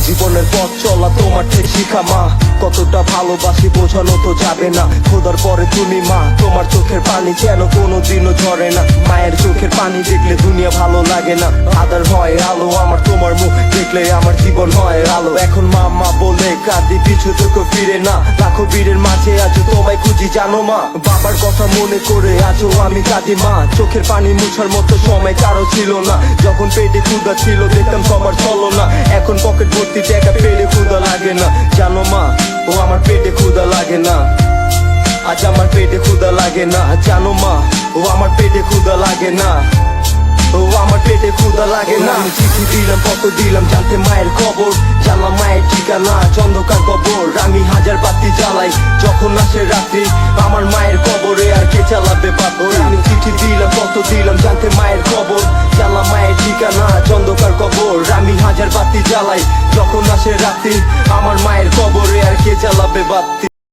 জীবনের পথ চলা তোমার থেকে শিখা মা, কতটা ভালোবাসি বোঝানো তো যাবে না। খোদার পরে তুমি মা, তোমার চোখের পানি যেন কোনোদিনও ঝরে না। মায়ের চোখের পানি দেখলে দুনিয়া ভালো লাগে না, আদার হয় আলো আমার, তোমার মুখ দেখলে আমার জীবন হয় আলো। এখন মা মা বলে কাঁদি, পিছু থেকে ফিরে না, লাখো বীরের মাঝে আছো তোমায় খুঁজি জানো মা। বাবার কথা মনে করে আছো আমি কাঁদি মা, চোখের পানি মুছার মতো সময় কারো ছিল না। যখন পেটে ক্ষুধা ছিল দেখতাম সবার চলো না, এখন পকেট ভর্তি টাকা পেলে ক্ষুধা লাগে না জানো মা। ও আমার পেটে ক্ষুধা লাগে না, আজ আমার পেটে ক্ষুধা লাগে না জানো মা। ও আমার পেটে ক্ষুধা লাগে না, ও আমার পেটে ক্ষুধা লাগে না। আমি চিঠি দিলাম কত দিলাম জানতে মায়ের খবর, জানলাম মায়ের ঠিকানা চন্দ্রকার কবর। আমি হাজার বাতি জ্বালাই যখন আসে রাত্রি, আমার মায়ের কবরে আর কে চালাবে বাবর। আমি চিঠি দিলাম কত দিলাম জানতে মায়ের খবর, জানলাম মায়ের ঠিকানা চন্দ্রকার কবর। আমি হাজার বাতি জ্বালাই যখন আসে রাত্রি, আমার মায়ের কবরে আর কে চালাবে বাতি।